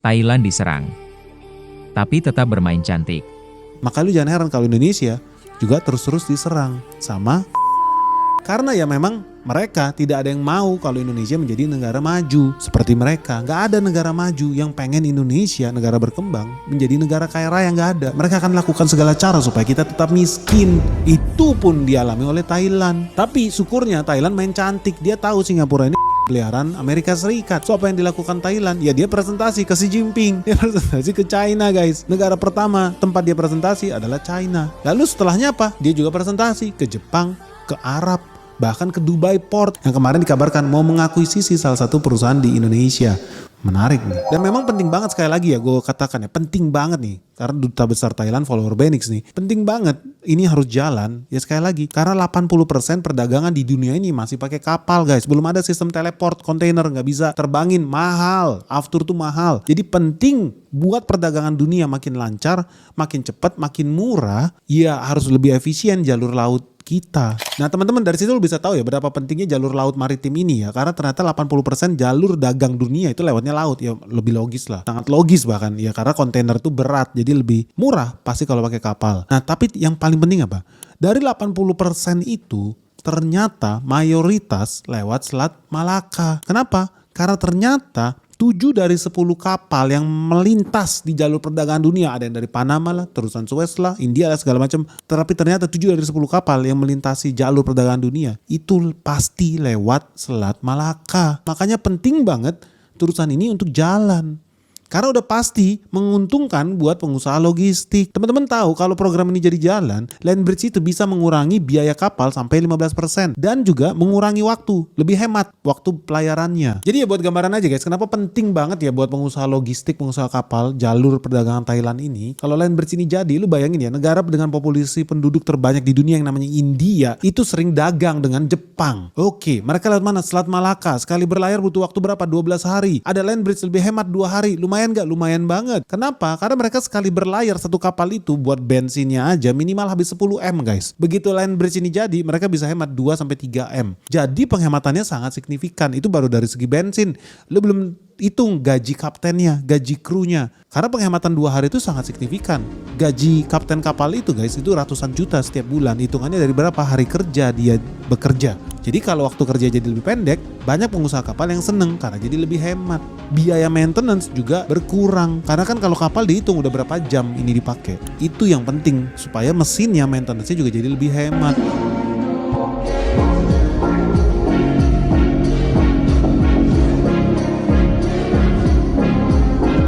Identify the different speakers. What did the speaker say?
Speaker 1: Thailand diserang, tapi tetap bermain cantik.
Speaker 2: Maka lu jangan heran kalau Indonesia juga terus-terus diserang sama karena ya memang mereka tidak ada yang mau kalau Indonesia menjadi negara maju seperti mereka. Gak ada negara maju yang pengen Indonesia, negara berkembang, menjadi negara kaya raya, gak ada. Mereka akan lakukan segala cara supaya kita tetap miskin. Itu pun dialami oleh Thailand. Tapi syukurnya Thailand main cantik. Dia tahu Singapura ini peliharaan Amerika Serikat. So apa yang dilakukan Thailand? Ya dia presentasi ke Xi Jinping. Dia presentasi ke China guys. Negara pertama tempat dia presentasi adalah China. Lalu setelahnya apa? Dia juga presentasi ke Jepang, ke Arab, bahkan ke Dubai Port yang kemarin dikabarkan mau mengakuisisi salah satu perusahaan di Indonesia. Menarik nih. Dan memang penting banget sekali lagi ya gue katakan ya, penting banget nih. Karena Duta Besar Thailand follower Benix nih. Penting banget ini harus jalan ya sekali lagi. Karena 80% perdagangan di dunia ini masih pakai kapal guys. Belum ada sistem teleport, kontainer nggak bisa terbangin, mahal. Aftur tuh mahal. Jadi penting buat perdagangan dunia makin lancar, makin cepat, makin murah. Ya harus lebih efisien jalur laut kita. Nah teman-teman dari situ lu bisa tahu ya berapa pentingnya jalur laut maritim ini ya. Karena ternyata 80% jalur dagang dunia itu lewatnya laut. Ya lebih logis lah. Sangat logis bahkan. Ya karena kontainer itu berat. Jadi lebih murah pasti kalau pakai kapal. Nah tapi yang paling penting apa? Dari 80% itu ternyata mayoritas lewat Selat Malaka. Kenapa? Karena ternyata 7 dari 10 kapal yang melintas di jalur perdagangan dunia, ada yang dari Panama lah, terusan Suez lah, India lah segala macam. Tapi ternyata 7 dari 10 kapal yang melintasi jalur perdagangan dunia itu pasti lewat Selat Malaka. Makanya penting banget terusan ini untuk jalan. Karena udah pasti menguntungkan buat pengusaha logistik. Teman-teman tahu kalau program ini jadi jalan, Land Bridge itu bisa mengurangi biaya kapal sampai 15% dan juga mengurangi waktu, lebih hemat waktu pelayarannya. Jadi ya buat gambaran aja guys, kenapa penting banget ya buat pengusaha logistik, pengusaha kapal, jalur perdagangan Thailand ini. Kalau Land Bridge ini jadi, lu bayangin ya, negara dengan populasi penduduk terbanyak di dunia yang namanya India itu sering dagang dengan Jepang. Oke, mereka lewat mana? Selat Malaka. Sekali berlayar butuh waktu berapa? 12 hari. Ada Land Bridge lebih hemat 2 hari. Lumayan gak? Lumayan banget. Kenapa? Karena mereka sekali berlayar satu kapal itu buat bensinnya aja minimal habis 10 M guys. Begitu Land Bridge ini jadi, mereka bisa hemat 2-3 M. Jadi penghematannya sangat signifikan. Itu baru dari segi bensin. Lu belum hitung gaji kaptennya, gaji krunya. Karena penghematan 2 hari itu sangat signifikan. Gaji kapten kapal itu guys, itu ratusan juta setiap bulan. Hitungannya dari berapa hari kerja dia bekerja. Jadi kalau waktu kerja jadi lebih pendek, banyak pengusaha kapal yang seneng karena jadi lebih hemat. Biaya maintenance juga berkurang. Karena kan kalau kapal dihitung udah berapa jam ini dipakai. Itu yang penting supaya mesinnya maintenance-nya juga jadi lebih hemat.